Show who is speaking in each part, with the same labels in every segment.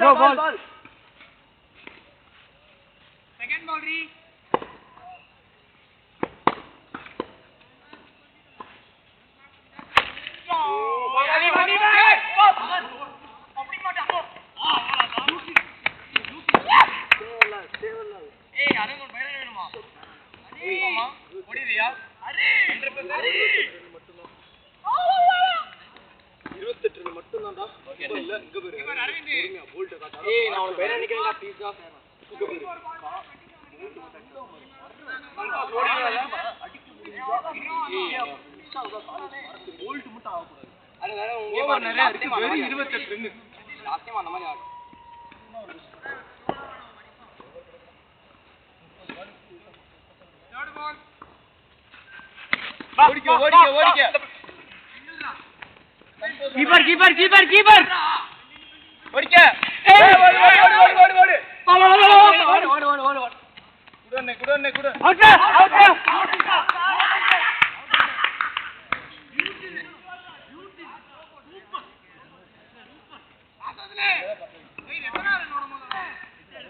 Speaker 1: ball.
Speaker 2: Second ball re. Keeper. ஓடிக்க. குடு. Out.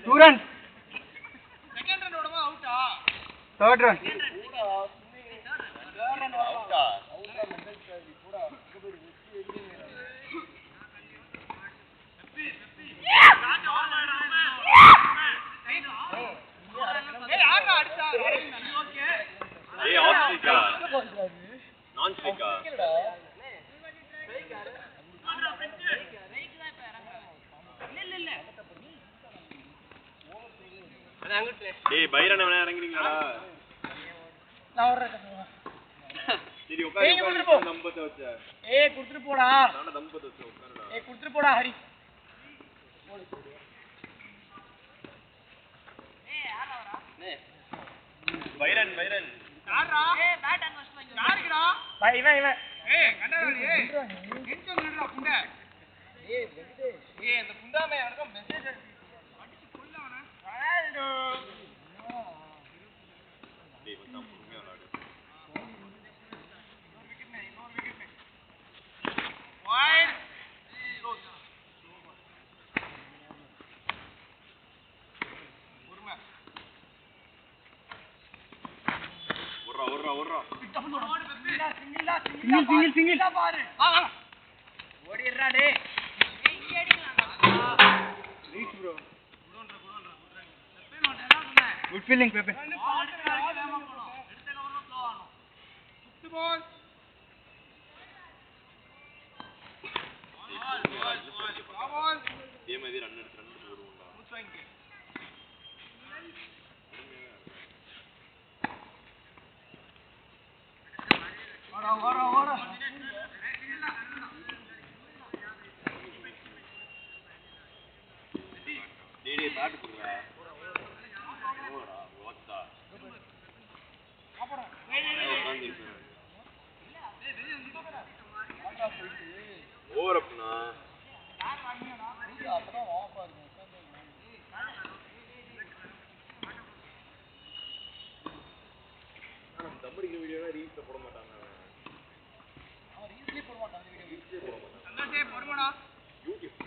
Speaker 2: Two runs. Second run ஓடுமா அவுட்டா? Third run.
Speaker 3: டேய் பைரன வேணா இறங்குறீங்களாடா
Speaker 2: நான் ஓடுறேன்
Speaker 3: சரி உட்காரு நம்பத்த வச்ச
Speaker 2: குடுத்துட்டு போடா
Speaker 3: நான் நம்பத்த வச்ச உட்காருடா
Speaker 2: குடுத்துட்டு போடா ஹரி யாரா
Speaker 3: பைரன்
Speaker 2: யாரா பேட் அண்ட் வாஷ் வாங்க யாருக்குடா பை இவன் கண்டா டென்ஷன் இல்லடா புண்டை இந்த புண்டாமே எனக்கு மெசேஜ் அடிச்சு கொல்லவனா ரொனால்டோ
Speaker 3: டேய் வந்து பொறுமையா விளையாடு
Speaker 2: இன்னொரு விக்கெட் வைட்
Speaker 3: ஓடுறா
Speaker 2: சிங்கிள் பாரு ஓடிறடா டேய் இங்க அடிக்கலாம் ரீச் ப்ரோ குட் ஃபீலிங் பெப்பே பால்
Speaker 3: இதே மாதிரி ரன் எடுத்து வருவோம்டா
Speaker 2: மூச்சு வாங்கிக்க ஓட
Speaker 3: டேய் பேட் குடுறா ஓடா ஓத்தா
Speaker 2: அப்புறம்
Speaker 3: ஓவரப்னா
Speaker 2: அப்பதான் வாப்பா இருக்கு
Speaker 3: நம்ம தம்படிக்கு வீடியோல ரீல்ஸ்ல போட மாட்டாங்க
Speaker 2: அவன் ரீல்ஸ்லயே போட மாட்டான் அந்த வீடியோ சந்தோஷே போடுடா
Speaker 3: யூடியூப்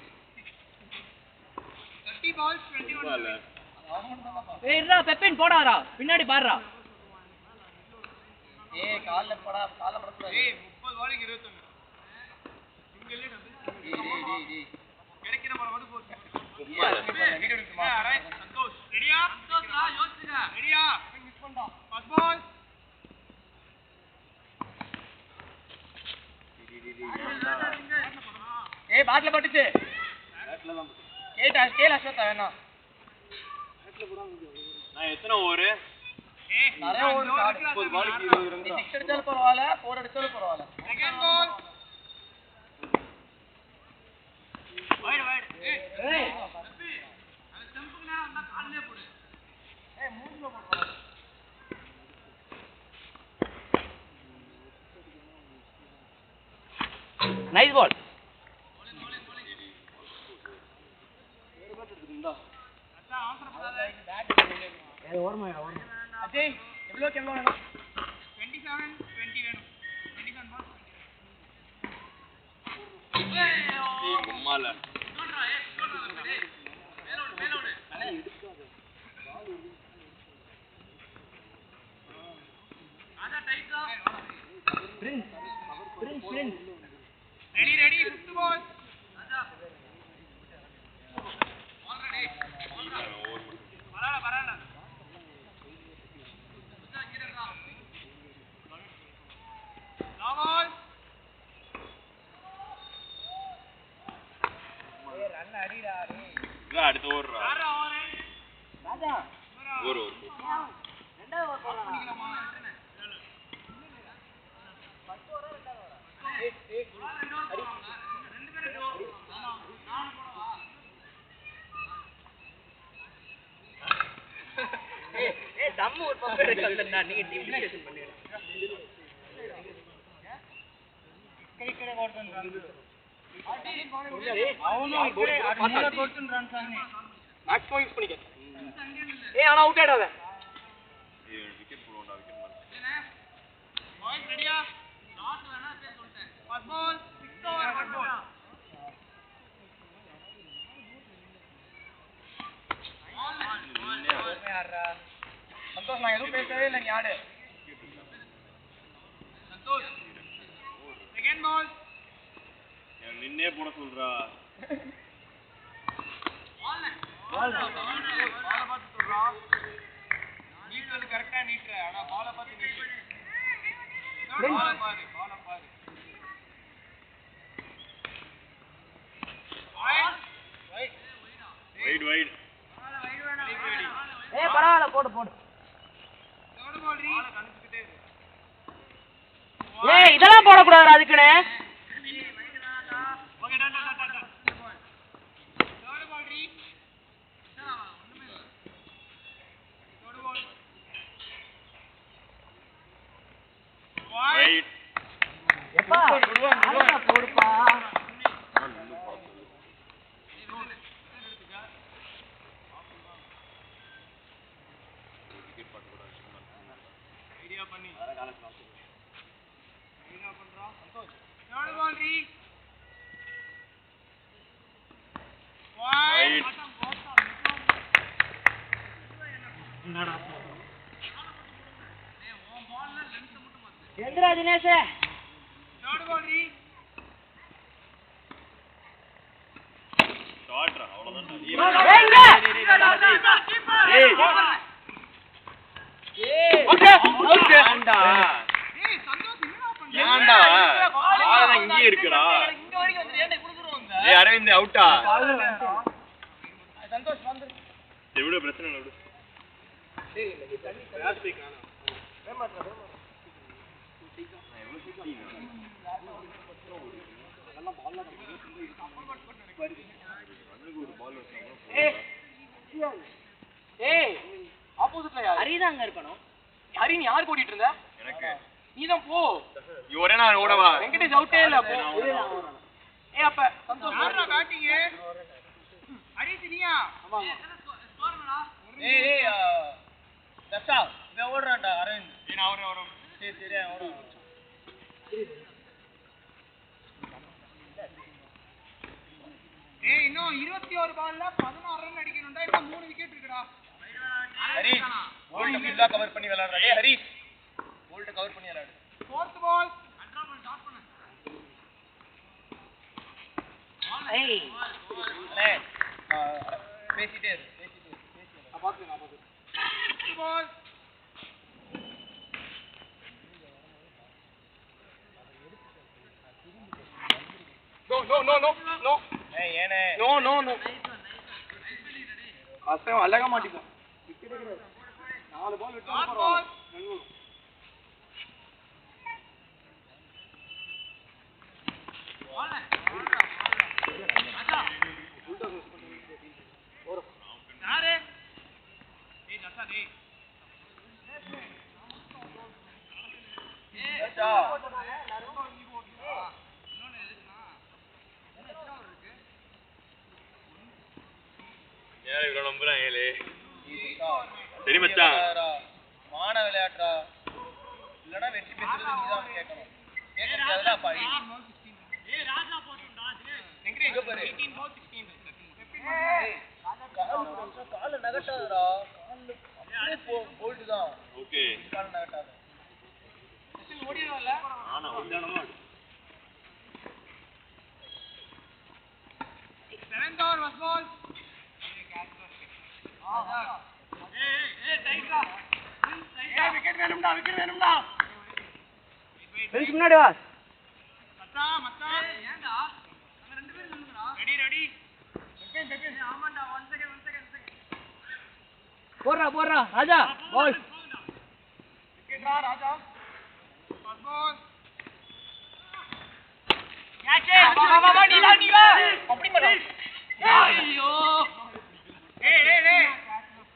Speaker 2: 30 balls 21
Speaker 1: ஏய் இருடா பெப்பின் போடாரா பின்னாடி பாருடா
Speaker 2: கால்ல படக்கூடாது 30 பாலுக்கு 21 சிங்கிள்ல டேய் கிடைக்கிற பால் மட்டும் போடு வீடியோ எடுத்துமா சந்தோஷ் ரெடியா சந்தோஷ்ரா யோசிங்க ரெடியா மிஸ் பண்ணடா ஃபர்ஸ்ட் பால் பேட்ல பட்டுச்சு
Speaker 3: பேட்ல தான்
Speaker 2: கேல அஸ்வத்தா வேணா பேட்ல போடா
Speaker 3: நான் எத்தனை ஓவர்
Speaker 2: நிறைய ஓவர் 30 பாலுக்கு 20 ரன் 6 அடிச்சாலும் பரவாயில்லை 4 அடிச்சாலும் பரவாயில்லை செகண்ட் பால் வைட் ஏய் அது ஸ்டம்புக்கு நேரா வந்தா கால்லே போடு மூஞ்சில போடு
Speaker 1: நைஸ் பால்
Speaker 2: அஜய் எவ்வளவு வேணும் 27 20 வேணும் 27 பால்
Speaker 3: ஏய் உம்மால
Speaker 2: சொல்றா
Speaker 1: Prince.
Speaker 2: Ready, fifth ball. Parala. Ball. Run அடிடா டேய்.
Speaker 3: அடுத்து ஓடுறா.
Speaker 2: யாரா ஓரே?
Speaker 1: ராஜா.
Speaker 3: ஓடு.
Speaker 1: ரெண்டாவது ஓவர் போறா.
Speaker 2: பண்ணிக்கலாமா?
Speaker 1: ஃபர்ஸ்ட் ஓவர் ரெண்டாவது ஓவர்.
Speaker 2: ரெண்டு பேரும் ஆமா. நான் போடவா?
Speaker 1: ஏய் தம்மு ஒரு பக்கம் எடுக்கலடா நீங்க டீம் டிஸ்கஷன் பண்ணுங்க.
Speaker 2: ఇక్కడ కొడుతుండ్రు అవును ఇక్కడే అక్కడ కొడుతుండ్రు రన్స్ అన్ని మాక్సిమం యూస్ பண்ணிக்க
Speaker 1: ஏய் ஆனா அவுட் ஆடாத.
Speaker 3: ஏய் விக்கெட் போடுடா விக்கெட் மார்.
Speaker 2: பாய்ஸ் ரெடியா லாஸ்ட் வேணா பேர் சொல்லிட்டேன் ஃபர்ஸ்ட் பால் 6 ஓவர் 1 பால் யாரா சந்தோஷ் நான் எதுவும் பேசவே இல்லை நீ ஆடு சந்தோஷ் செகண்ட் பால்
Speaker 3: நின்னே போட சொல்றா.
Speaker 2: பால் பார்த்து சொல்றா நீட்றது கரெக்ட்டா நீட்ற ஆனா பால பார்த்து நீட்ற பால பாரு
Speaker 3: வைட்
Speaker 1: ஏய் பரவாயில்லை போடு
Speaker 2: தேர்ட் பால் ரீ பால கணிச்சிட்டே இரு
Speaker 1: ஏய் இதெல்லாம் போட கூடாதுடா அதுக்குனே.
Speaker 2: ஓகே டன் தேர்ட் பால் ரீ ஒண்ணுமே இல்ல தேர்ட் பால்
Speaker 3: வைட்.
Speaker 1: எப்பா ஆனா போடுப்பா.
Speaker 2: ஐடியா பண்ணி ஐடியா பண்றா சந்தோஷ் தேர்ட் பால் ரீ
Speaker 3: வைட்.
Speaker 1: எந்திரா தினேஷ்.
Speaker 2: தேர்ட் பால் ரீ
Speaker 3: ஷாட்ரா அவ்வளவுதான்.
Speaker 2: ஏய்
Speaker 1: ஓகே
Speaker 3: ஏண்டா
Speaker 2: ஏய் சந்தோஷ் என்னடா பண்ற
Speaker 3: ஏண்டா பால் தான் இங்கே இருக்குடா.
Speaker 2: இங்க வரைக்கும் வந்து ஏன்டா குடுக்குறோம்
Speaker 3: ஏய் அரவிந்த் அவுட்டா.
Speaker 2: சந்தோஷ் வந்து
Speaker 3: எவ்வளவு பிரச்சனை இல்ல விடு.
Speaker 2: ஏய் ஆப்போசிட்ல யார்
Speaker 1: ஹரிதாங்க இருக்கணும்.
Speaker 2: ஹரி நீ யார் ஓடிட்டு இருந்த
Speaker 3: எனக்கு
Speaker 2: நீதான் போ
Speaker 3: நீ ஒரே நாள் ஓடவா.
Speaker 2: வெங்கடேஷ் அவுட்டே இல்ல போ ஏய் அப்ப சந்தோஷ் யாரா பேட்டிங் ஹரி நீயா ஆமா ஸ்கோர்டா ஏய் தசா இவன் ஓடுறான்டா அரவிந்த்
Speaker 3: நீ நான் ஓடுறேன்.
Speaker 2: சரி ஓடுறேன் ஏய் இன்னும் 21 பால்ல 16 ரன் அடிக்கணும்டா இப்ப 3 விக்கெட் இருக்குடா ஹரி போல்ட் ஃபுல்லா கவர் பண்ணி விளையாடுறா டேய் ஹரி போல்ட் கவர் பண்ணி விளையாடு ஃபோர்த் பால் கண்ட்ரோல் பண்ணி ஷாட் பண்ணு
Speaker 1: ஏய்
Speaker 2: அண்ணே பேசிட்டே இரு பாத்து ஃபிஃப்த் பால் No. ஏய் ஏனே No. அசைவ அழக மாட்டிப்போம். விக்கெட் கிடையாது. 4 பால் விட்டா போறோம். யாரு? ஏய் தசா டேய். ஏய் தசா.
Speaker 3: யார் இவ்வளவு நம்புறாங்களே. சரி மச்சான்
Speaker 2: மான விளையாடுறா இல்லனா வெற்றி பெற்றது நீதான் கேட்கணும் கேட்க முடியாதுல அப்பா ஏய் ராஜா போட்டுடா தினேஷ் எங்க பாரு 18 பால் 16 ஏய் ராஜா கால நகட்டாதடா கால்ல போல்ட் தான்
Speaker 3: ஓகே
Speaker 2: கால நகட்டாத ஓடிறல
Speaker 3: ஆனா ஒண்ணானமா
Speaker 2: 7th over was ball ஏய் டைட்டா விக்கெட் வேணும்டா
Speaker 1: பெஞ்ச் முன்னாடி வா
Speaker 2: மச்சா ஏன்டா அங்க ரெண்டு பேர் நில்லுங்கடா ரெடி பெப்பேன் ஆமாடா 1 செகண்ட்
Speaker 1: போடுறா ராஜா பால்
Speaker 2: விக்கெட்ரா ராஜா பாஸ் பால் கேட்ச் வா நீ வா அப்படி பண்ணு ஐயோ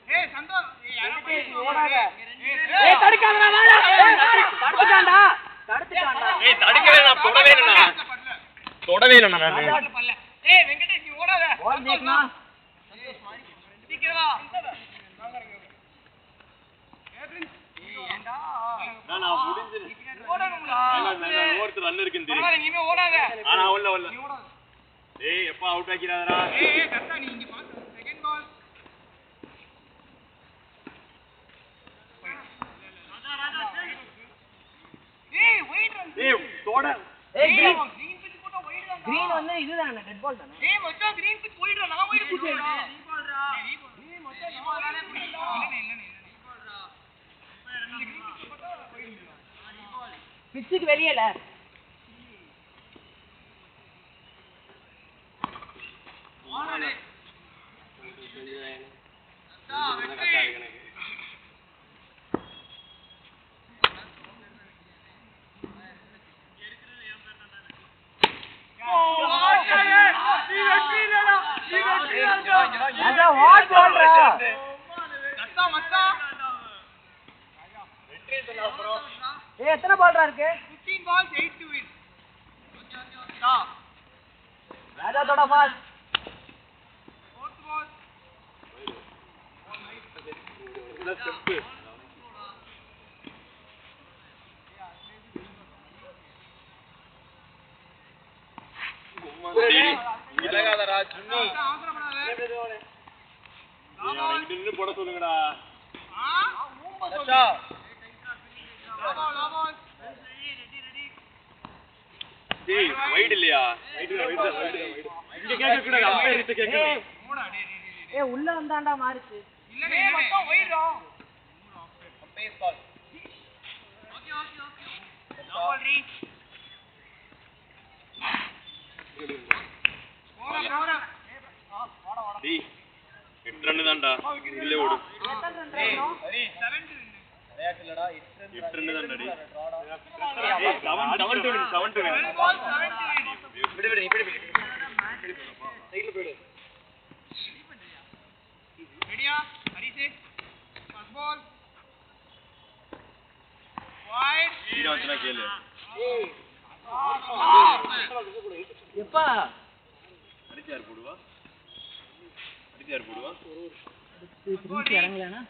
Speaker 2: ஏய் சந்தோஷ் யாரோ போய் ஓடாத
Speaker 1: ஏய் தடுக்காதடா வாடா தடுத்துட்டான்டா
Speaker 3: ஏய் தடுக்கவே நான் தொடவே இல்ல நான்
Speaker 2: ஏய் வெங்கடேஷ் நீ ஓடாத
Speaker 1: பால் देखना
Speaker 2: சந்தோஷ் மாறி சீக்கிரம் வா ஏண்டா
Speaker 3: நான் முடிஞ்சு
Speaker 2: ஓடணும்டா
Speaker 3: நான் ஒருத்தர் ரன் இருக்குன்னு தெரியும்
Speaker 2: பரவாயில்லை நீமே ஓடாத
Speaker 3: ஆனா ஓடல
Speaker 2: நீ ஓடாத
Speaker 3: ஏய் எப்பா அவுட் ஆக்கிராதடா
Speaker 2: ஏய் கரெக்ட்டா நீ இங்க பாத்து செகண்ட் பால் ராஜா ஏய் வெயிட் ரன்
Speaker 3: ஏய் தோட
Speaker 1: ஏய் கிரீன்
Speaker 2: பிட்ச் போட்டா வைட் தான்
Speaker 1: கிரீன் வந்து இதுதானே டெட் பால் தானே
Speaker 2: ஏய் மச்சான் கிரீன் பிட்ச் போயிடுறா நான் வைட் போடுறா நீ பால்ரா ஏய் மச்சான் நீ பால் தானே போடுறா இல்ல நீ பால்ரா இந்த கிரீன் பிட்ச் போட்டா போயிடுறா நீ பால்
Speaker 1: பிட்சுக்கு வெளியல
Speaker 2: ஆனே அத்தா வெற்றி
Speaker 1: ராஜா வாட் போடுறா
Speaker 2: கட்டா மச்சா
Speaker 1: ஏய் எத்தனை பால்ரா இருக்கு
Speaker 2: 15 balls 8 to win டா
Speaker 1: ராஜா தோட பால்
Speaker 2: fourth ball
Speaker 3: ஸ்டெப் இலகாதடா சுன்னி
Speaker 2: அவசரப்படாத
Speaker 3: நின்னு போட சொல்லுங்கடா
Speaker 2: மச்சா லாபால்
Speaker 3: டேய் வைட் இல்லையா வைட் இங்க கேக்க கூடாது அம்பையர் கிட்ட கேக்கணும்
Speaker 2: மூடா
Speaker 1: ஏய் உள்ள வந்தான்டா மாறிச்சு
Speaker 2: இல்ல மொத்தம் வைடா பேஸ் பால் ஓகே லாபால் ரீ போடா
Speaker 3: டேய் 8 ரன் தான்டா இல்ல ஓடு
Speaker 1: எத்தனை ரன் இருக்கணும்
Speaker 2: ஹரி 7 to win விளையாட்டுலடா
Speaker 3: 8 ரன் தான்டா டேய் 7 to win
Speaker 2: 12 balls 7 to win
Speaker 3: விடு
Speaker 2: சைடுல போடு ரெடியா ஹரி சே ஃபர்ஸ்ட் பால் வைட்
Speaker 3: சீடா வந்தா கேளு
Speaker 1: எப்பா
Speaker 3: அடிச்சார் போடுவா
Speaker 1: பிரின்ஸ் இறங்கலனா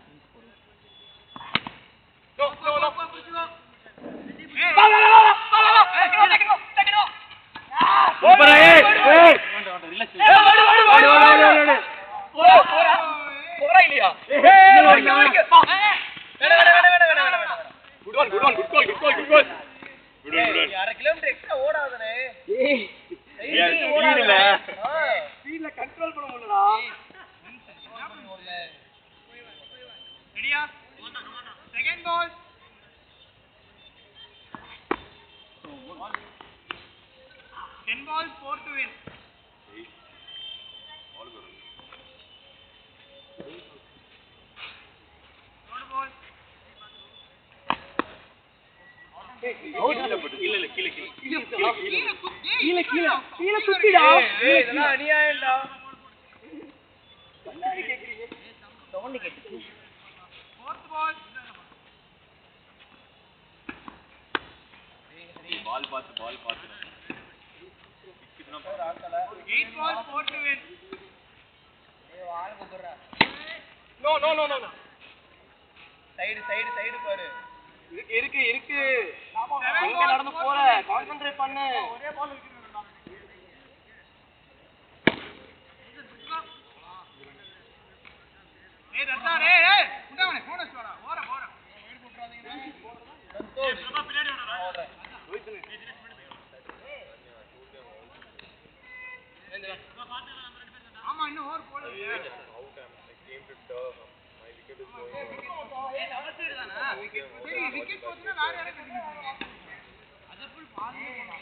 Speaker 2: கோ புடிச்சுக்கோ டக்கோ
Speaker 3: சூப்பர் ஏய்
Speaker 2: போடா இல்லையா
Speaker 3: குட் கோல்
Speaker 2: அரை கிலோமீட்டர் எக்ஸ்ட்ரா ஓடாதனே
Speaker 1: ஏய்
Speaker 3: ஸ்பீட் இல்ல
Speaker 2: ஸ்பீட்ல கண்ட்ரோல் பண்ண முடியலடா ரெடியா second ball Ten balls 4 to win. Third ball.
Speaker 3: இல்ல
Speaker 1: கீழ குத்திடா
Speaker 2: இதெல்லாம் அநியாயம்டா
Speaker 1: சவுண்ட் கேட்டுச்சு
Speaker 2: Fourth ball.
Speaker 3: பால் பாத்து
Speaker 2: Eight balls 4 to win.
Speaker 3: No.
Speaker 2: Side பாரு
Speaker 3: இருக்கு
Speaker 2: எங்க நடந்து போற
Speaker 3: கான்சென்ட்ரேட் பண்ணு
Speaker 2: ஒரே பால் இருக்குடா ஏய் ரத்தா டேய் குண்டாவனே போன ஸ்டோரா ஓர போற வீடு போட்றாதீங்க சந்தோஷ் பிரபா பின்னாடி வரடா ரோஹித் ஆமா இன்னும் ஓவர் போடல அவுட் ஆம் like came to turf my wicket is going ஏய் டபுள் சைடு தானா சரி விக்கெட் போச்சுனா வேற யாரை கட்டிங்க அத ஃபுல் பால் என்ன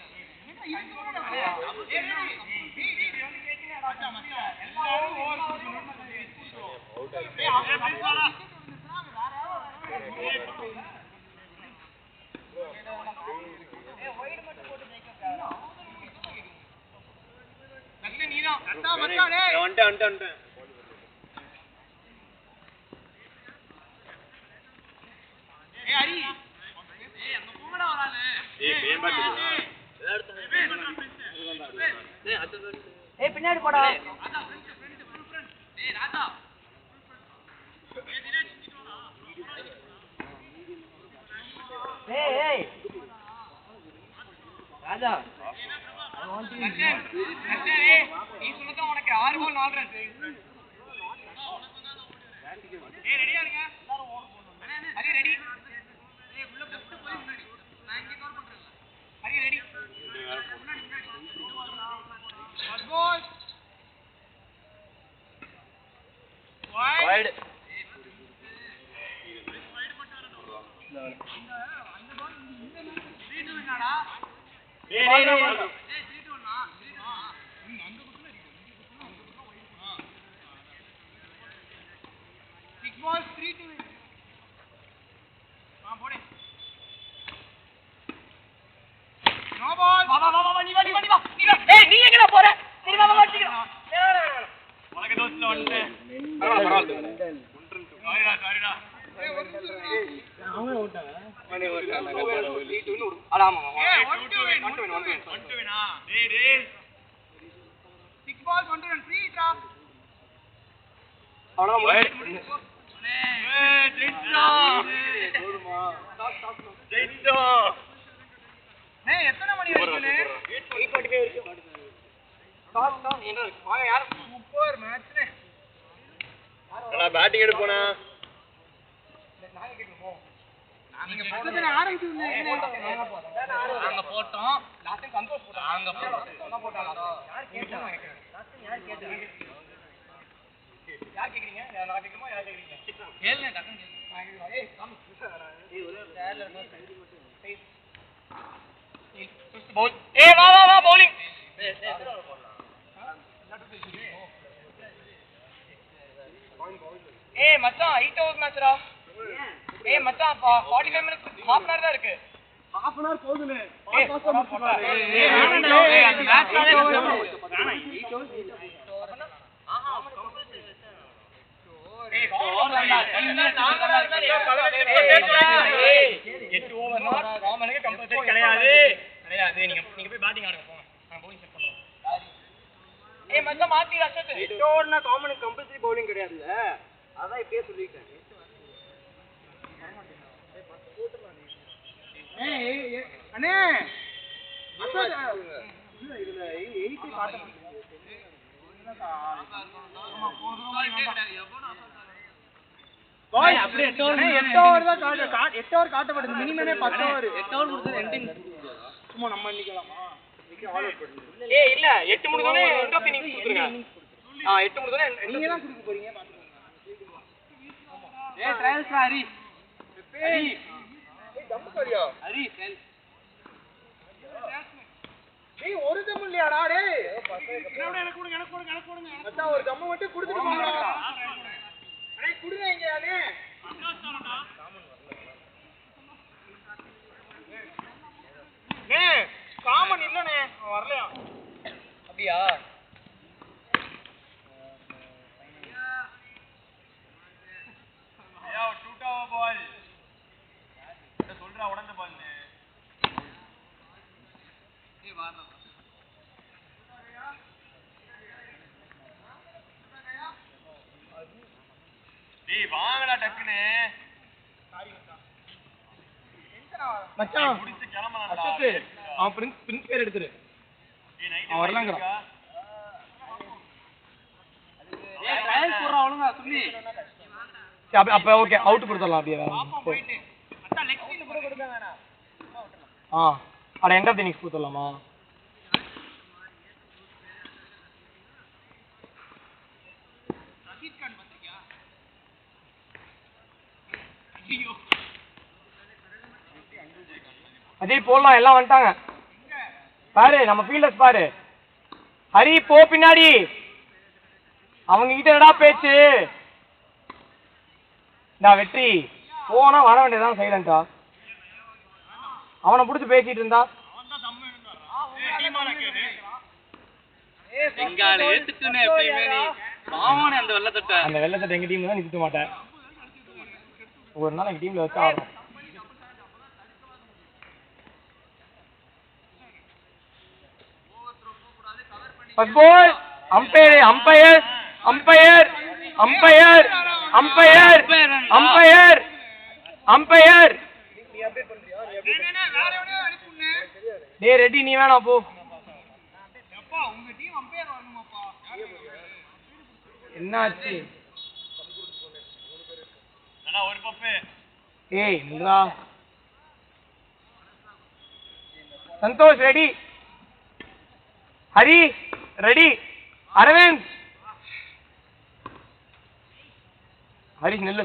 Speaker 2: இது போடா ஏய் வந்து கேட்டினேடா மச்சா எல்லாரும் ஓவர் போடணும் அவுட் ஆம் ஏய் ப்ளீஸ் வாடா விக்கெட் வந்துச்சுனா வேற யாரோ ஏய் வைட் மட்டும் போட்டு ஜெயிக்கறா நல்ல நீரா அட்டா மச்சா டேய்
Speaker 3: வந்துட்டேன்
Speaker 2: ஏய் ஹரி ஏய் அங்க போங்கடா வரானே
Speaker 3: ஏய் பேம் பாத்து
Speaker 2: ஏய் அச்சா
Speaker 1: ஏய் பின்னாடி போடா
Speaker 2: ராஜா ஃப்ரெண்ட் ஃபுல் ஃப்ரெண்ட் ஏய் ராஜா ஏய் தினேஷ் இங்க வாடா
Speaker 1: ஏய் ராஜா
Speaker 2: நீ சொன்னது உனக்கு 6 கோல் 4 ரன் ஏய் ரெடியா இருங்க எல்லாரும் ஓடு போடணும் ஹரி ரெடி ஏய் உள்ள லெஃப்ட் போய் முன்னாடி நான் இங்க கவர் பண்றேன் ஹரி ரெடி முன்னாடி பாஸ் பால் வைட் அந்த பால் இந்த மேட்ச் 3-2 என்னடா
Speaker 3: ஏய்
Speaker 2: ஏய் 3-2 னா 3-2 அந்த பக்கத்துல இருக்கு சிக்ஸ் பால் 3-2 போடு நோ பால்
Speaker 1: வா நீ வா ஏய் நீ எங்கடா போற சரி வா சீக்கிரம்
Speaker 3: உனக்கு தோஸ்ல வந்து பரவாயில்லை சாரிடா
Speaker 2: ஏய் ஒரு நிமிஷம்
Speaker 1: அவங்க ஓட்டாங்க
Speaker 2: ஆமா ஏய் 1 to win டேய் 6 balls 1 to run free drop
Speaker 3: அவ்வளவுதான்
Speaker 2: ஏய்
Speaker 3: ஜெயிச்சோம்
Speaker 2: ஏய் எத்தனை மணி வரைக்கும்
Speaker 3: 8:45 வரைக்கும்
Speaker 2: ஸ்டாப் என்ன வாங்க யார் சூப்பர் மேட்ச்
Speaker 3: நான் பேட்டிங் எடுப்போனா
Speaker 2: நாங்க கேக்குறோம் நீங்க போடுறது ஆரம்பிச்சீங்க நாங்க போட்டோம் லாஸ்ட் டைம் சந்தோஷ் போட்டாங்க நாங்க போட்டோம் போட்டாங்க யார் கேட்டா யார் கேக்குறீங்க நான் கேக்குறேன் யார் கேக்குறீங்க கேளுங்க டக்குன்னு கேளுங்க ஏய் காமி ஏய் ஒரே சேர்ல இருக்கு ஃபர்ஸ்ட் பால் ஏய் வா பவுலிங் ஏய் மச்சான் 8 ஓவர் மேட்ச்டா ஏய் மச்சான் 45 மினிட்ஸ் half an hour தான் இருக்கு
Speaker 1: half an hour போகுதுனே
Speaker 2: ஏய்
Speaker 1: வேணாம்டா ஏய் அந்த மேட்ச்னாலே வேணாம் 8 hours ஆஹா
Speaker 2: ஏய் எட்டு ஓவர்னா காமனுக்கு கம்பல்சரி கிடையாது நீங்க போய் பேட்டிங் ஆடுங்க போங்க நான் பவுலிங் செட் பண்றேன் ஏய் மச்சான் மாத்தி அசத்
Speaker 1: 8 ஓவர்னா காமனுக்கு கம்பல்சரி பவுலிங் கிடையாதுல அதான் இப்பவே சொல்லிட்டேன்
Speaker 2: ஏய் அண்ணே அசத் இதுல 8 காட்ட முடியல
Speaker 1: அப்படியே 8 ஓவர் தான் 8 ஓவர் காட்டப்படுது மினிமமே 10 ஓவர் 8 ஓவர் கொடுத்தது எண்டிங்
Speaker 2: சும்மா நம்ம நிக்கலாமா நிக்க ஆல் அவுட் பண்ணுங்க ஏய் இல்ல 8 முடிஞ்சோனே எண்ட் ஆஃப் இன்னிங்ஸ் கொடுங்க 8 முடிஞ்சோனே
Speaker 1: நீங்க தான் கொடுக்க போறீங்க பாத்துக்கோங்க ஏய் ட்ரையல்ஸ் ஹரி ஹரி
Speaker 2: ஏய் தம் கரியா
Speaker 1: ஹரி ட்ரையல்
Speaker 2: ஏய் ஒரு தம் இல்லையாடா டேய் எனக்கு கொடுங்க அண்ணா ஒரு தம் மட்டும் கொடுத்துட்டு போங்கடா அடே குடுங்க இங்க அண்ணே காமன் இல்லனே வரலையா அப்படியா ஐயா ஷூட் ஆவ பால் அட சொல்றா உடந்த பால் ஏய் வாடா டேய் வாங்கடா டக்குனே
Speaker 1: மச்சான்
Speaker 3: முடிச்சு கிளம்பலாம்டா
Speaker 1: அவன் பிரின்ஸ் பேர் எடுத்துரு
Speaker 3: டேய் நைட்
Speaker 1: அவன் வரலங்கறான் ஏய் ட்ரையல் போறா ஒழுங்கா சொல்லி அப்ப ஓகே அவுட் கொடுத்துடலாம் அப்படியே அட எண்ட் ஆஃப் தி இன்னிங்ஸ் கொடுத்துடலாமா? அஜய் போடலாம், எல்லாம் வந்துட்டாங்க பாரு, நம்ம ஃபீல்டர்ஸ் பாரு. ஹரி போ பின்னாடி, அவங்க கிட்ட என்னடா பேச்சு? நான் வெற்றி போனா வர வேண்டியதான் சைலண்டா. அவனை பிடிச்சி பேசிட்டு இருந்தா அந்த வெள்ளத்தட்டை எங்க டீம் தான் நிறுத்த மாட்டேன். ஒரு நாள் எங்க டீம்ல வச்சா ஆகும். Football umpire umpire umpire umpire umpire umpire umpire டேய் ரெடி நீ வேணா போ. என்னாச்சு? ஏய் நில்றா. சந்தோஷ் ரெடி, ஹரி ரெடி, அரவிந்த் ஹரிஷ் நில்லு.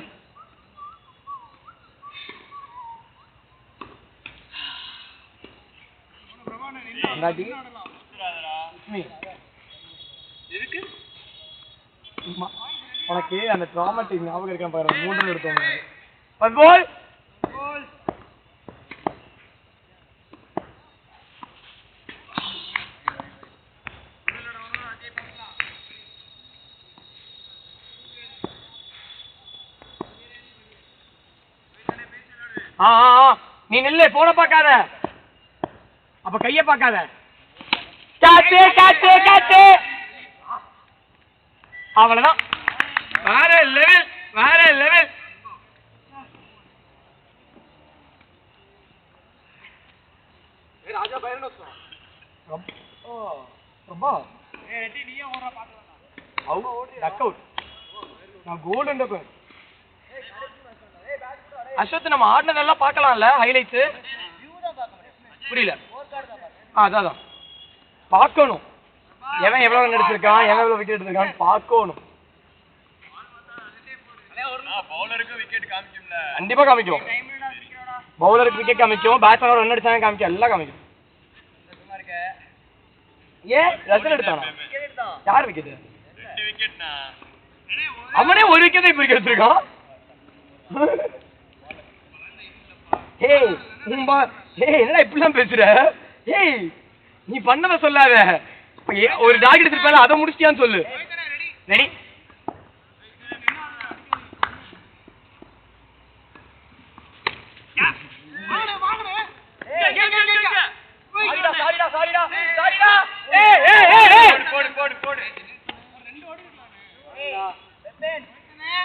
Speaker 1: உனக்கு அந்த ட்ராமாட்டிக் ஞாபகம் இருக்க பாரு, 3 எடுத்தோம். ஃபுட்பால் நீ நில்ல, போன பார்க்காத, அப்ப கைய பார்க்காத. காட்டு காட்டு காட்டு, அவ்வளவுதான். வேற லெவல் வேற லெவல். ராஜா பைரன் ரொம்ப நான் கோல்டன் அஸ்வத் நம்ம ஆடினதெல்லாம் பார்க்கலாம்ல ஹைலைட்ஸ்? புரியல. அதான் பார்க்கணும், எவன் எவ்வளவு ரன் எடுத்திருக்கான், எவன் எவ்வளவு விக்கெட் எடுத்திருக்கான்னு பார்க்கணும். கண்டிப்பா காமிக்கும், பவுலருக்கு விக்கெட் காமிக்கும், பேட்ஸ்மேன் ரன் அடிச்சாங்க காமிக்கும், எல்லாம் காமிக்கும். ஏன் ரன் எடுத்தானா? யார் விக்கெட்? அவனே ஒரு விக்கெட் இப்ப எடுத்திருக்கான். என்னடா இப்படிலாம் பேசுற? ஏய் நீ பண்ணத சொல்லாத, ஒரு டார்கெட் எடுத்திருப்பால அதை முடிச்சிட்டியான்னு சொல்லு. ரெடி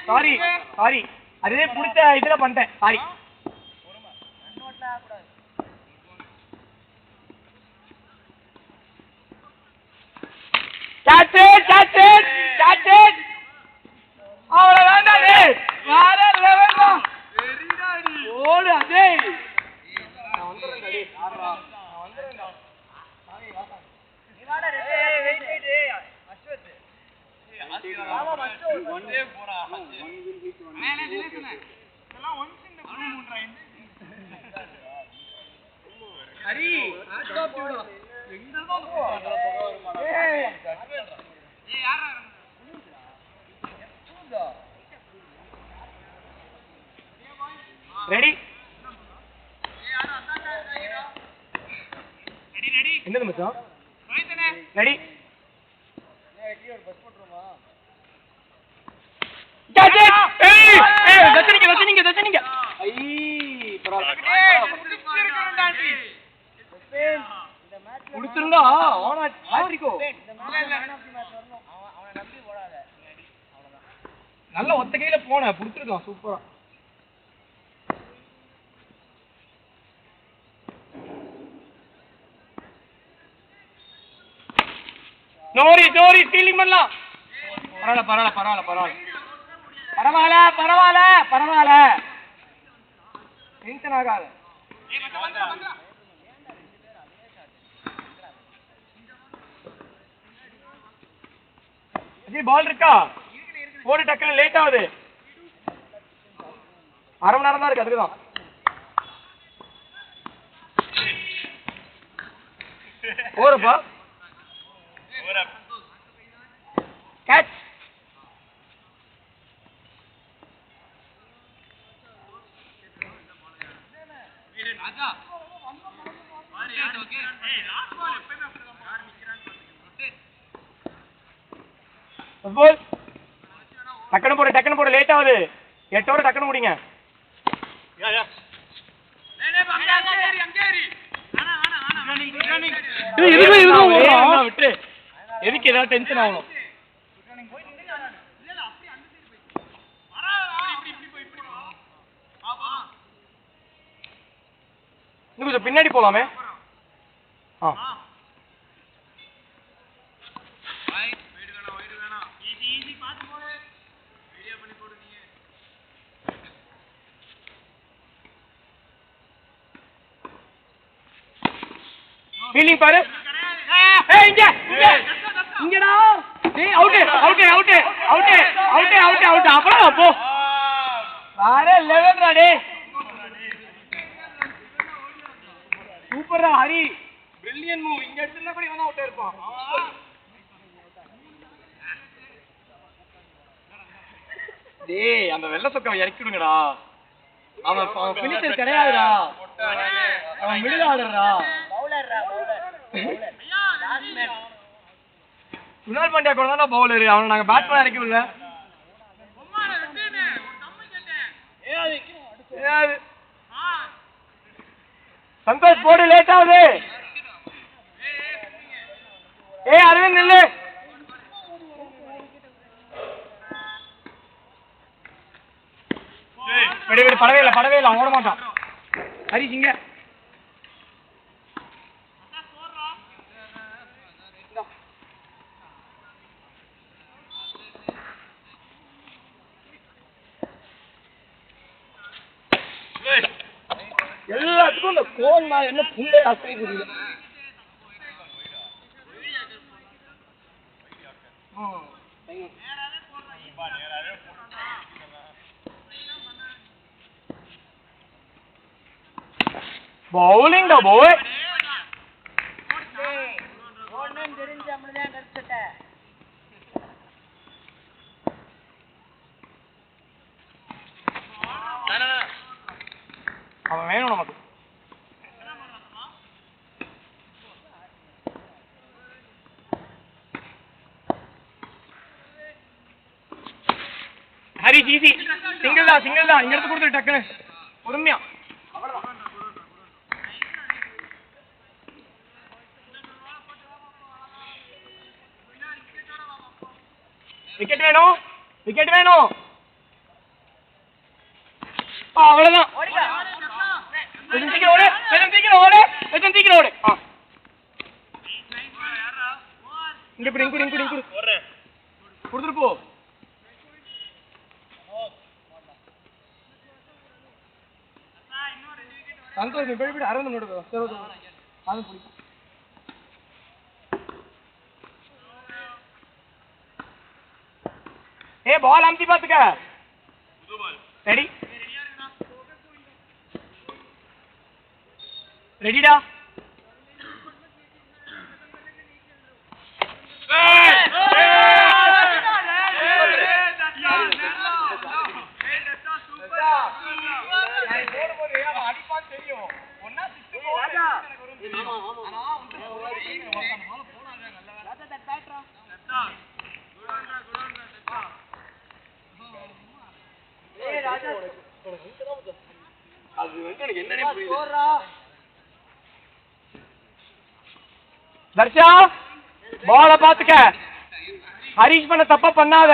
Speaker 1: சாரி சாரி, அதே பிடிச்ச இதுல பண்ணிட்டேன், சாரி. ரெடி என்னது மச்சான்? ரெடி குடுத்துருந்தா நல்ல ஒத்த கையில போன புடிச்சிருக்கான், சூப்பரா. நோரி நோரி ஃபீலிங் பண்ணலாம். பரவாயில்ல பரவாயில்ல பரவாயில்ல பரவாயில்ல. பரவாயில்ல டென்ஷன் ஆகாத. பால் இருக்கா போடு, டக்குனு லேட் ஆகுது. அரை மணி நேரம் தான் இருக்கு, அதுக்குதான். ஓரப்பா கேட்ச். டக்குனு போடு லேட் ஆகுது. 8 ஓவர் டக்குனு முடிங்க. விட்டு எதுக்கு ஏதாவது டென்ஷன் ஆகணும். இன்னும் கொஞ்சம் பின்னாடி போலாமே. ஃபீலிங் பாரு. இங்கடா அவுட் அப்புறம் போ. வேற லெவல்டா டேய். சூப்பர்டா ஹரி, பிரில்லியன்ட் மூவ். இங்க எடுத்துனா கூட இவன் அவுட் இருப்பான். டேய் அந்த வெள்ள சொக்கவை இறக்கிடுங்கடா. அவன் ஃபினிஷர் கிடையாதுடா, அவன் மிடில் ஆர்டர்டா. குணால் பாண்டியா கூட தான் பவுலர். அவனை நாங்க பேட்ஸ்மேன் இறக்கி விடல. சந்தோஷ் போடு, லேட் ஆகுது. அரவிந்த் நில்லு. படவே இல்லை, அவன் ஓட மாட்டான். ஹரிஷ் இங்க எல்லாத்துக்கும் இந்த கோன் மேல என்ன புள்ளை அசை புரியல. பவுலிங் டா போய். அவன் வேணும் நமக்கு. ஹரிஷ் ஈஸி. சிங்கிள் தான் இங்க எடுத்து கொடுத்துரு டக்குன்னு பொறுமையா. விக்கெட் வேணும். அவ்வளவுதான். சீக்கிரம் ஓடு. இங்க கொடுத்துட்டு போ. சந்தோஷ் போய் அரவிந்த் நோடு. பால் அமுத்தி பாத்துக்க. ரெடிடா. அடிப்பான்னு தெரியும். தர்ஷா பால பாத்துக்க. ஹரிஷ் பண்ண தப்பா பண்ணாத.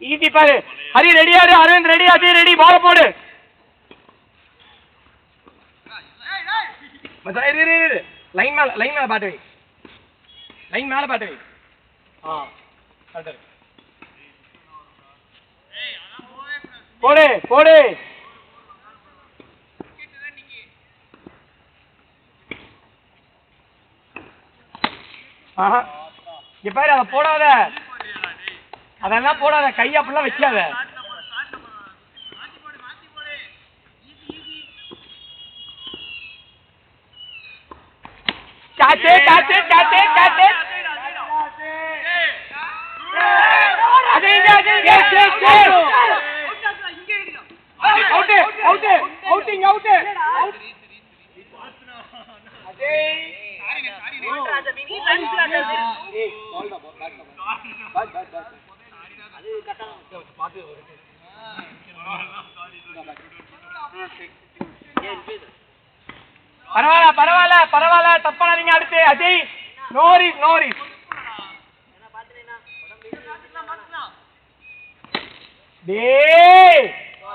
Speaker 1: ஈஸி பாரு. ஹரி ரெடியாரு, அரவிந்த் ரெடி, அஜய் ரெடி. பால போடு. லைன் மேல பேட் வை. போடு போடு. ஆஹா இங்க பாரு, அதை போடாத, அதெல்லாம் போடாத, கை அப்படிலாம் வைக்காத. காத்து காத்து காத்து காத்து அது அவுட் அவுட் அவுட்டிங் அவுட். பரவாயில்ல பரவாயில்ல பரவாயில்ல, தப்பானீங்க. அடுத்து அஜய், நோரிஸ் நோரிஸ். டேய்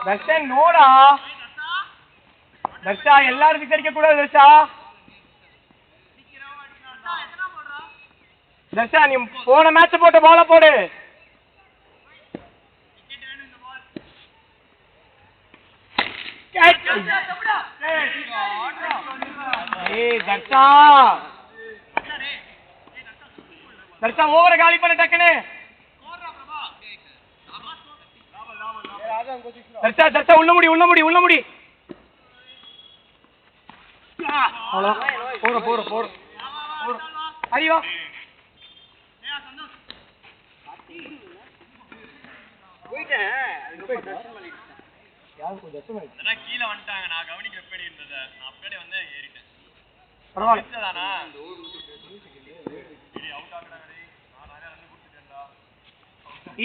Speaker 1: தர்ஷன் நோடா, தர்ஷா எல்லாரும் விக்கெட் அடிக்க கூடாது. தர்ஷா தர்ஷா நீ போன மேட்ச் போட்டு பால போடு. தர்ஷா தர்ஷா ஓவர காலி பண்ண டக்குன்னு. தர்ஷா தர்ஷா உள்ள முடி உள்ள முடி உள்ள முடி. அவ்வளோ போற போற போற போற. ஐயோ
Speaker 3: கீழே வந்துட்டாங்க, நான் கவனிக்க எப்படி இருந்தது, நான் அப்படியே வந்து ஏறிட்டேன்.
Speaker 1: பரவாயில்ல.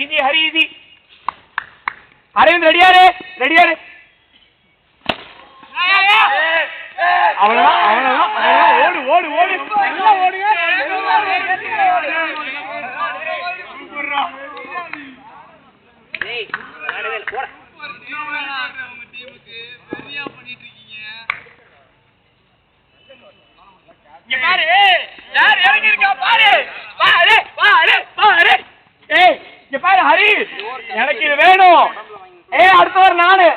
Speaker 1: Easy Hari easy. அரவிந்த் ரெடியாரு ரெடியாரு. அவ்வளவுதான் அவ்வளவுதான் அவ்வளவுதான். ஓடு ஓடு ஓடு எல்லாம் ஓடுங்க. பாரு யார் இறங்கி இருக்கா பாரு. பாரு பாரு பாரு. ஏய் இங்க பாரு ஹரி, எனக்கு இது வேணும். ஏய் அடுத்தவர் நானு.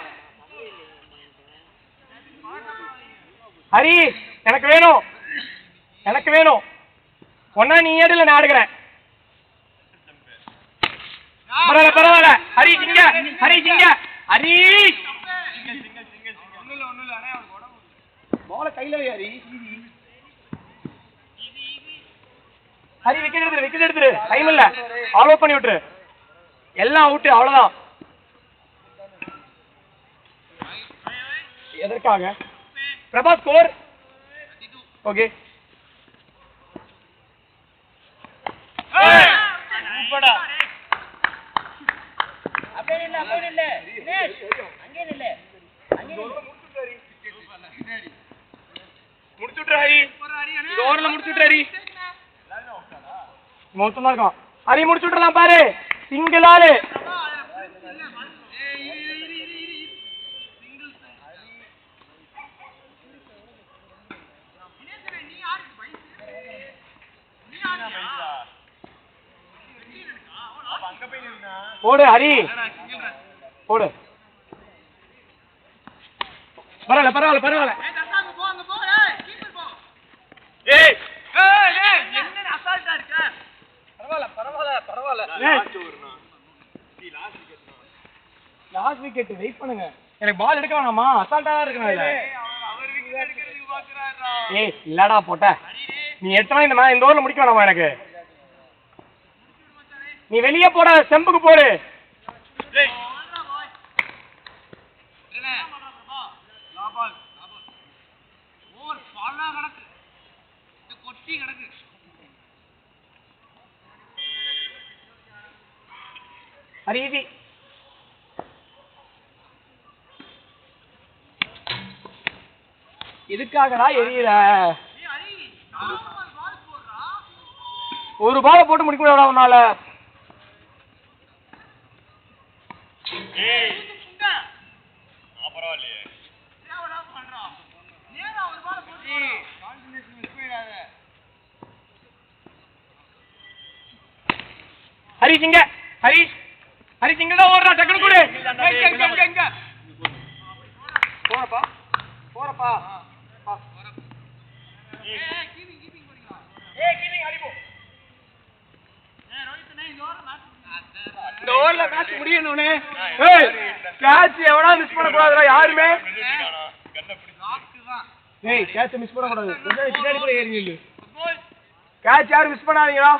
Speaker 1: ஹரி எனக்கு வேணும், எனக்கு வேணும். ஒன்னா நீ எடுல, நான் எடுக்கிறேன். பரவாயில்ல பரவாயில்ல. ஹரி சிங்க ஹரி சிங்க ஹரி. பால கையில ஹரி. ஹரி விக்கெட் எடுத்துரு விக்கெட் எடுத்துரு, டைம் இல்ல, ஆல் அவுட் பண்ணி விட்டுரு. எல்லாம் அவுட், அவ்வளவுதான். எதற்காக பிரபா ஸ்கோர்? ஓகே முடிச்சுட்டு ஹரி, ஓவர்ல முடிச்சுட்டு ஹரி. மொத்தமா இருக்கும் ஹரி, முடிச்சுட்டுலாம் பாரு. சிங்கிள் ஆளு. போடு ஹரி போடு. பரவாயில்ல பரவாயில்ல பரவாயில்ல. லாஸ்ட் விக்கெட் வெயிட் பண்ணுங்க. எனக்கு பால் எடுக்க வேணாமா? அசால்ட்டா தான் இருக்கணும். ஏய் இல்லடா போட்ட, நீ எத்தனை இந்த ஓவர்ல முடிக்க வேணாமா? எனக்கு நீ வெளியே போட, செம்புக்கு போடு. ஹரி இதுக்காகடா எரியற. ஒரு பால போட்டு முடிக்க முடியாதா உன்னால? ஹரி சிங்க ஹரி ஹரி சிங்கிள் தான் ஓடுறா டக்குனு கொடு
Speaker 2: எங்க
Speaker 1: போறப்பா போறப்பா இந்த ஓவர்ல மேட்ச் முடியணும்னே ஏய் கேட்ச் எவனா மிஸ் பண்ண கூடாதுடா யாருமே ஏய் கேட்ச் மிஸ் பண்ண கூடாது பின்னாடி கூட ஏறி நில்லு கேட்ச் யாரும் மிஸ் பண்ணாதீங்கடா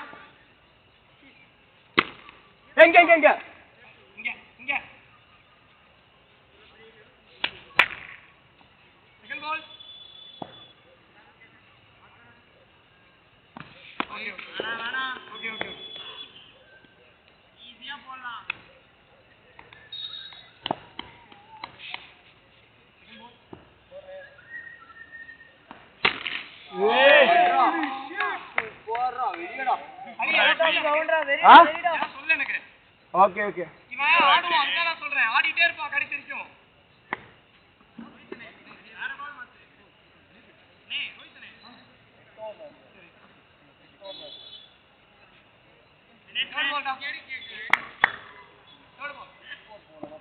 Speaker 1: எங்க எங்க எங்க
Speaker 2: இங்க செகண்ட் பால் ஓகே ஈஸியா போடலாம்
Speaker 1: ஏய்
Speaker 2: போறா வெளியடா சொல்ல எனக்கு
Speaker 1: ஓகே ஓகே
Speaker 2: இவன் ஆடுவான் அதான் நான் சொல்றேன் ஆடிட்டே இருப்பான் கடைசி வரைக்கும்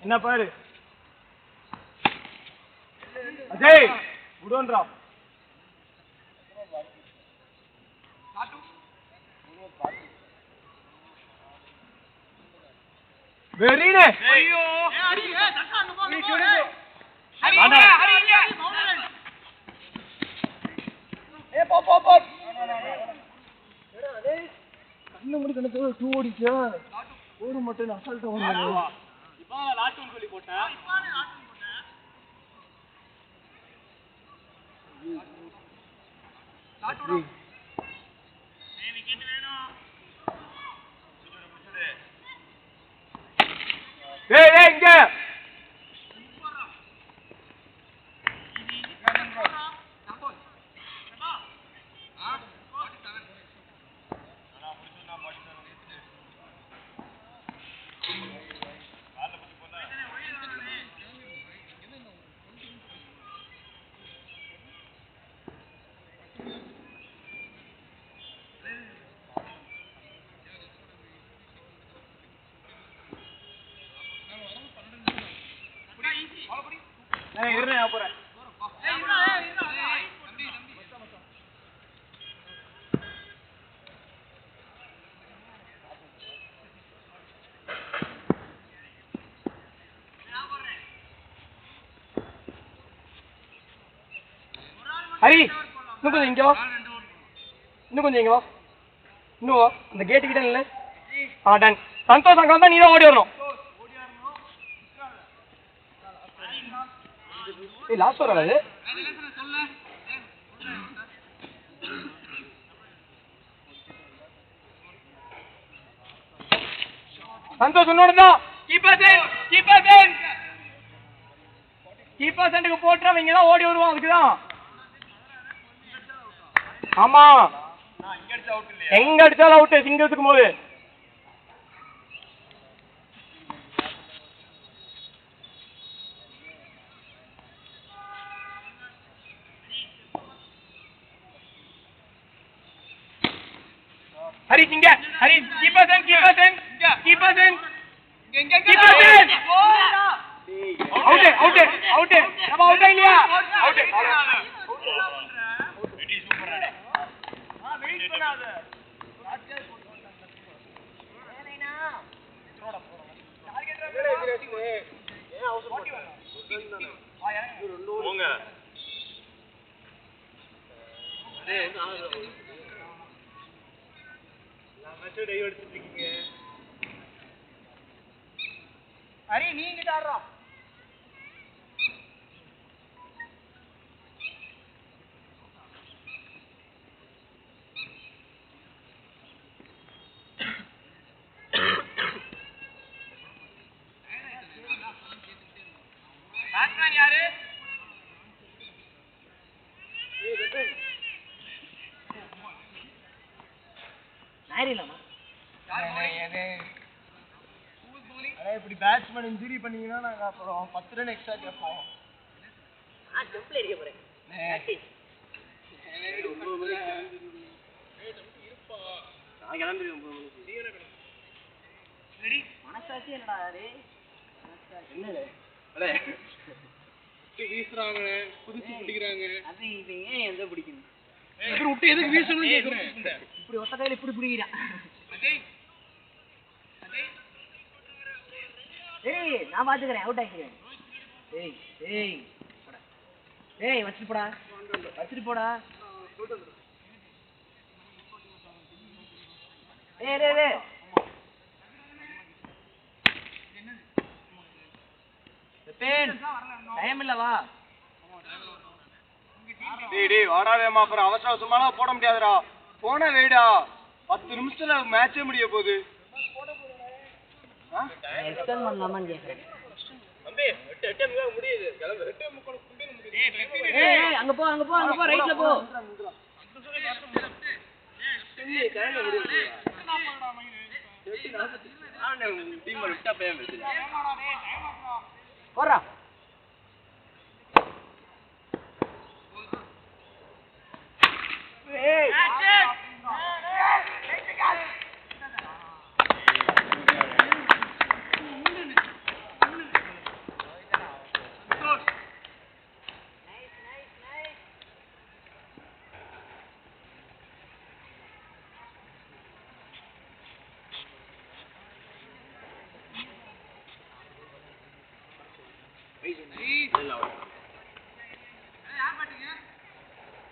Speaker 1: என்ன பாரு அஜய் உடோன்றா வெரினே
Speaker 2: ஐயோ ஹரி தக்கா அங்க போ ஹரி
Speaker 1: ஏ போ போ போ கண்ணு முடி கணக்கு 2 ஓடிச்சா ஒரு மட்டும் அசால்ட்டா வந்தாங்க
Speaker 3: இப்போ லாஸ்ட் ஒன் சொல்லி போட்டேன்
Speaker 2: விக்கெட் வேணும்
Speaker 1: ஏய் ஏய் இங்க நான் இருறேன் நான் போறேன் ஹரி இன்னும் கொஞ்சம் இங்க வா இன்னும் கொஞ்சம் இங்க வா இன்னும் வா அந்த கேட்டு கிட்ட இல்ல டன் சந்தோஷ் அங்க வந்தா நீ தான் ஓடி வரணும் ஏய் லாஸ்ட் ஓவர் அது சந்தோஷ் உன்னோட தான் கீப்பர் சென்டருக்கு போட்டுறா இங்க தான் ஓடி வருவான் அதுக்குதான் ஆமா எங்க அடிச்சாலும் அவுட் சிங்கிள்ஸுக்கு போது ஹரி சிங்க Hari keeper out out out நம்ம அவுட் இல்லையா அவுட்
Speaker 2: வெயிட் பண்ணாத
Speaker 3: போங்க
Speaker 2: ஹரி நீங்க ஆடுறா பேட்ஸ்மேன் யாரு
Speaker 1: இப்படி பேட்ஸ்மேன் இன்ஜுரி பண்ணீங்கன்னா நாங்க அப்புறம் 10 ரன் எக்ஸ்ட்ரா கேட்போம்
Speaker 4: மனசாட்சியே இல்லடா அது.
Speaker 2: வீசுறாங்க புதுசு பிடிக்கிறாங்க.
Speaker 4: அது இது ஏன் எந்த பிடிக்கணும்?
Speaker 2: விட்டு எதுக்கு வீசணும் கேக்குறேன்.
Speaker 4: இப்படி ஒத்த கையில இப்படி பிடிக்கிறான். ஏய் நான் பாத்துக்கிறேன், அவுட் ஆக்கிக்கிறேன். ஏய் ஏய் போடா. ஏய் வச்சிட்டு போடா. வச்சிட்டு போடா. ஏய் டேய் டேய். பென் டைம் இல்ல வா.
Speaker 3: டேய் வாடாதேமா, அப்புறம் அவசர அவசரமாலாம் போட முடியாதுடா. போன வேடா 10 நிமிஷத்துல மேட்சே முடிய போகுது.
Speaker 4: எக்ஸ்டெண்ட் பண்ணலாமான்னு கேக்குறேன்.
Speaker 3: தம்பி 8 நிமிஷம் முடியுது. கிளம்பு 8 நிமிஷம் முடியுது.
Speaker 4: ஏய் அங்க போ அங்க போ அங்க போ, ரைட்ல போ.
Speaker 3: டீம் விட்டா பையன் பேசு.
Speaker 4: போறா. ஏய் சந்தோஷ்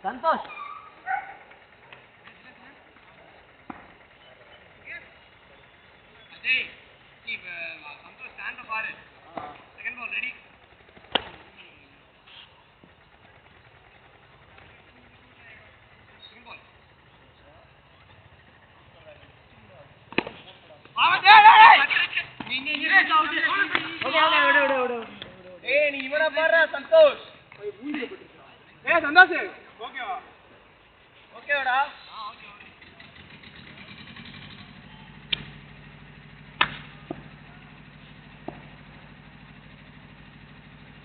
Speaker 2: சந்தோஷ் ஸ்டாண்ட பாரு. Second ball ready. Second ball.
Speaker 3: ஏய் நீ இவன பாறா சந்தோஷ்.
Speaker 2: சந்தோஷ் ஓகேவா?
Speaker 3: ஓகேவாடா.